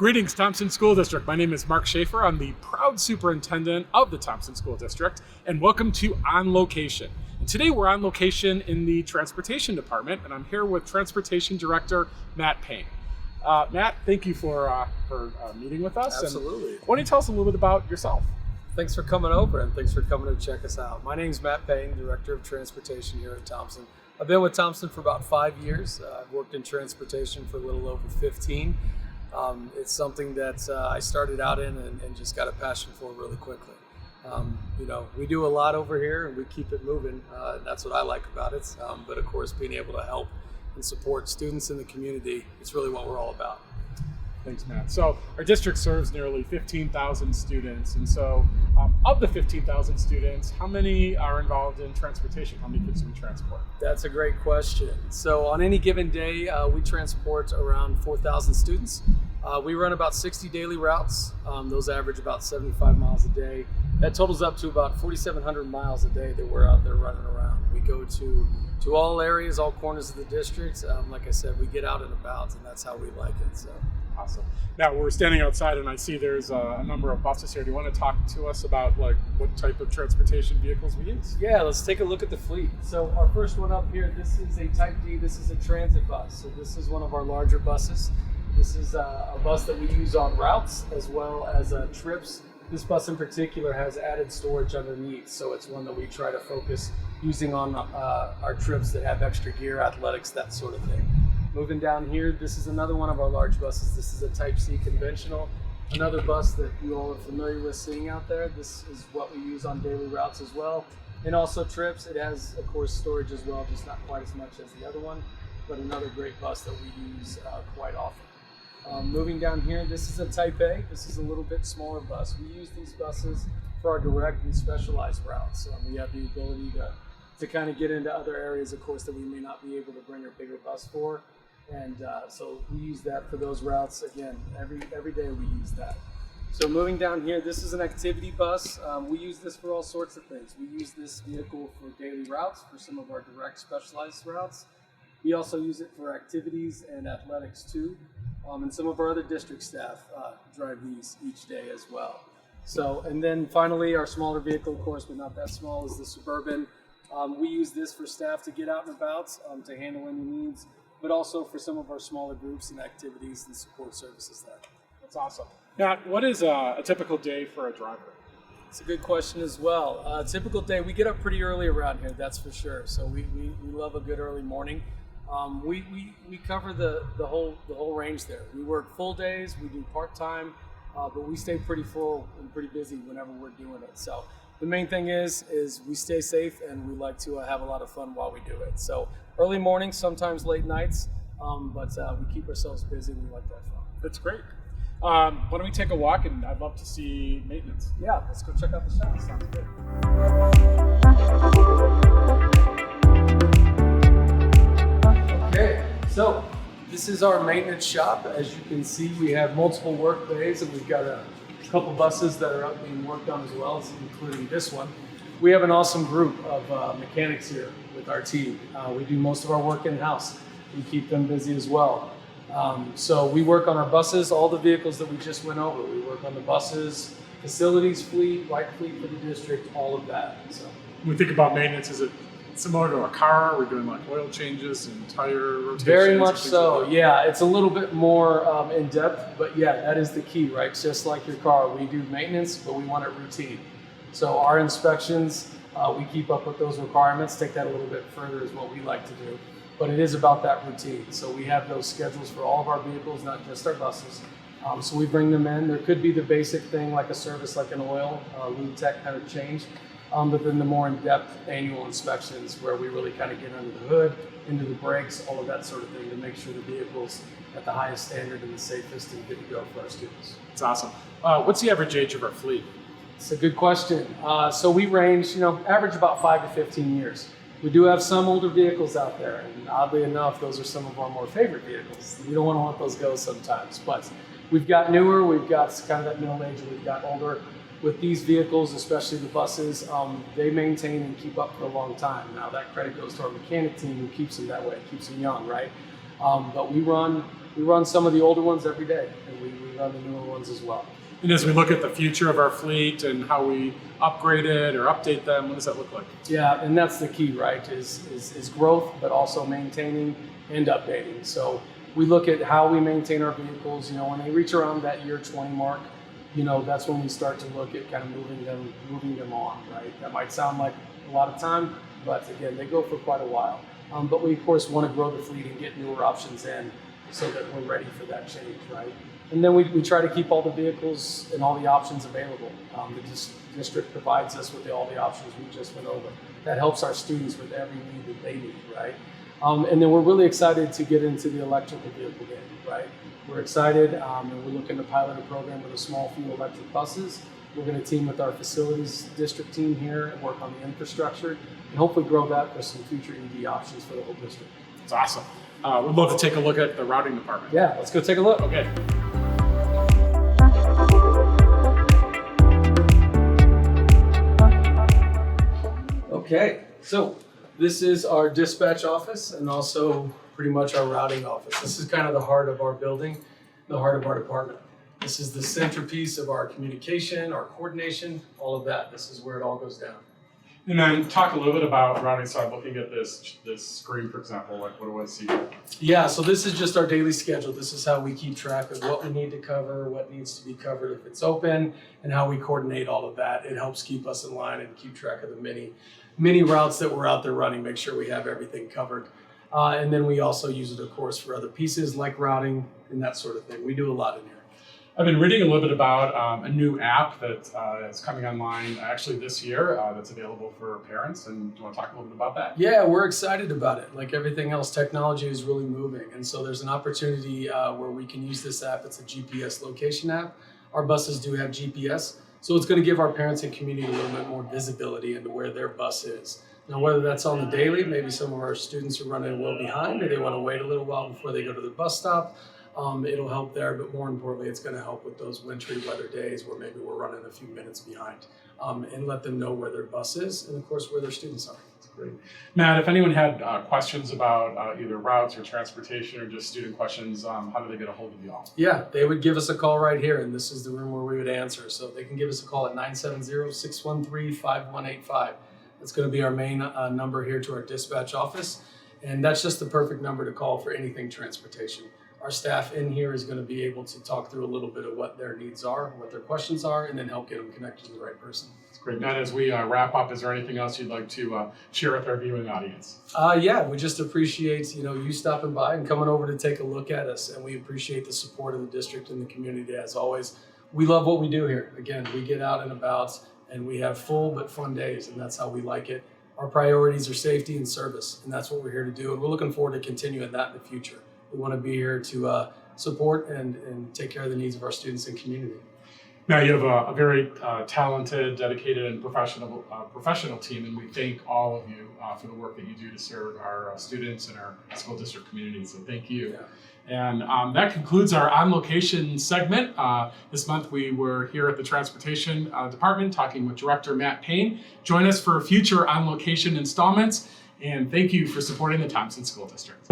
Greetings, Thompson School District. My name is Marc Schaffer. I'm the proud superintendent of the Thompson School District, and welcome to On Location. And today we're on location in the Transportation Department, and I'm here with Transportation Director Matt Payne. Matt, thank you for meeting with us. Absolutely. And why don't you tell us a little bit about yourself? Thanks for coming over, and thanks for coming to check us out. My name's Matt Payne, Director of Transportation here at Thompson. I've been with Thompson for about 5 years. I've worked in transportation for a little over 15. It's something that I started out in and just got a passion for really quickly. We do a lot over here and we keep it moving. That's what I like about it. But of course, being able to help and support students in the community, it's really what we're all about. Thanks, Matt. So our district serves nearly 15,000 students. And so of the 15,000 students, how many are involved in transportation? How many kids do we transport? That's a great question. So on any given day, we transport around 4,000 students. We run about 60 daily routes. Those average about 75 miles a day. That totals up to about 4,700 miles a day that we're out there running around. We go to all areas, all corners of the district. Like I said, we get out and about, and that's how we like it. So. Awesome. Now we're standing outside and I see there's a number of buses here. Do you want to talk to us about what type of transportation vehicles we use? Yeah, let's take a look at the fleet. So our first one up here, this is a Type D. This is a transit bus. So this is one of our larger buses. This is a bus that we use on routes as well as trips. This bus in particular has added storage underneath. So it's one that we try to focus using on our trips that have extra gear, athletics, that sort of thing. Moving down here, this is another one of our large buses. This is a Type C conventional. Another bus that you all are familiar with seeing out there. This is what we use on daily routes as well. And also trips. It has, of course, storage as well, just not quite as much as the other one, but another great bus that we use quite often. Moving down here, this is a Type A. This is a little bit smaller bus. We use these buses for our direct and specialized routes. We have the ability to kind of get into other areas, of course, that we may not be able to bring a bigger bus for. And so we use that for those routes. Again, every day we use that. So moving down here, this is an activity bus. We use this for all sorts of things. We use this vehicle for daily routes, for some of our direct specialized routes. We also use it for activities and athletics too. And some of our other district staff drive these each day as well. So, and then finally, our smaller vehicle, of course, but not that small, is the Suburban. We use this for staff to get out and about, to handle any needs, but also for some of our smaller groups and activities and support services there. That's awesome. Now, what is a typical day for a driver? It's a good question as well. A typical day, we get up pretty early around here, that's for sure. So we love a good early morning. We cover the whole range there. We work full days, we do part-time, but we stay pretty full and pretty busy whenever we're doing it. So the main thing is we stay safe and we like to have a lot of fun while we do it. So early mornings, sometimes late nights, but we keep ourselves busy and we like that fun. That's great. Why don't we take a walk, and I'd love to see maintenance. Yeah, let's go check out the shop. Sounds good. Okay, so this is our maintenance shop. As you can see, we have multiple work bays, and we've got a couple buses that are up being worked on as well, including this one. We have an awesome group of mechanics here with our team. We do most of our work in-house. We keep them busy as well. So we work on our buses, all the vehicles that we just went over. We work on the buses, facilities fleet, light fleet for the district, all of that. So when we think about maintenance, is it similar to a car? We're doing like oil changes and tire rotations? Very much so, like yeah. It's a little bit more in depth, but yeah, that is the key, right? Just like your car, we do maintenance, but we want it routine. So our inspections, we keep up with those requirements, take that a little bit further is what we like to do. But it is about that routine. So we have those schedules for all of our vehicles, not just our buses. So we bring them in. There could be the basic thing like a service, like an oil, lube tech kind of change. But then the more in-depth annual inspections where we really kind of get under the hood, into the brakes, all of that sort of thing to make sure the vehicle's at the highest standard and the safest and good to go for our students. That's awesome. What's the average age of our fleet? It's a good question. So we range, average about 5 to 15 years. We do have some older vehicles out there, and oddly enough, those are some of our more favorite vehicles. We don't want to let those go sometimes, but we've got newer, we've got kind of that middle age, we've got older. With these vehicles, especially the buses, they maintain and keep up for a long time. Now that credit goes to our mechanic team who keeps them that way, keeps them young, right? But we run some of the older ones every day, and we run the newer ones as well. And as we look at the future of our fleet and how we upgrade it or update them, what does that look like? Yeah, and that's the key, right? Is growth, but also maintaining and updating. So we look at how we maintain our vehicles. When they reach around that year 20 mark, that's when we start to look at kind of moving them on, right? That might sound like a lot of time, but again, they go for quite a while. But we of course want to grow the fleet and get newer options in so that we're ready for that change, right? And then we try to keep all the vehicles and all the options available. The district provides us with all the options we just went over. That helps our students with every need that they need, right? And then we're really excited to get into the electrical vehicle game, right? We're excited, and we're looking to pilot a program with a small few electric buses. We're going to team with our facilities district team here and work on the infrastructure and hopefully grow that for some future EV options for the whole district. It's awesome. We'd love to take a look at the routing department. Yeah, let's go take a look. Okay. Okay, so this is our dispatch office and also pretty much our routing office. This is kind of the heart of our building, the heart of our department. This is the centerpiece of our communication, our coordination, all of that. This is where it all goes down. And then talk a little bit about routing. So I'm looking at this screen, for example, like what do I see here? Yeah, so this is just our daily schedule. This is how we keep track of what we need to cover, what needs to be covered if it's open, and how we coordinate all of that. It helps keep us in line and keep track of the many routes that we're out there running, make sure we have everything covered. And then we also use it, of course, for other pieces like routing and that sort of thing. We do a lot in here. I've been reading a little bit about a new app that is coming online actually this year that's available for parents. And do you want to talk a little bit about that? Yeah, we're excited about it. Like everything else, technology is really moving. And so there's an opportunity where we can use this app. It's a GPS location app. Our buses do have GPS. So it's going to give our parents and community a little bit more visibility into where their bus is. Now, whether that's on the daily, maybe some of our students are running well behind or they want to wait a little while before they go to the bus stop. It'll help there, but more importantly, it's going to help with those wintry weather days where maybe we're running a few minutes behind and let them know where their bus is and, of course, where their students are. That's great. Matt, if anyone had questions about either routes or transportation or just student questions, how do they get a hold of you all? Yeah, they would give us a call right here, and this is the room where we would answer. So they can give us a call at 970-613-5185. That's going to be our main number here to our dispatch office, and that's just the perfect number to call for anything transportation. Our staff in here is going to be able to talk through a little bit of what their needs are, what their questions are, and then help get them connected to the right person. That's great. Matt, as we wrap up, is there anything else you'd like to share with our viewing audience? Yeah, we just appreciate you stopping by and coming over to take a look at us, and we appreciate the support of the district and the community as always. We love what we do here. Again, we get out and about, and we have full but fun days, and that's how we like it. Our priorities are safety and service, and that's what we're here to do, and we're looking forward to continuing that in the future. We want to be here to support and take care of the needs of our students and community. Now, you have a very talented, dedicated, and professional team, and we thank all of you for the work that you do to serve our students and our school district community, so thank you. Yeah. And that concludes our On Location segment. This month we were here at the Transportation Department talking with Director Matt Payne. Join us for future On Location installments, and thank you for supporting the Thompson School District.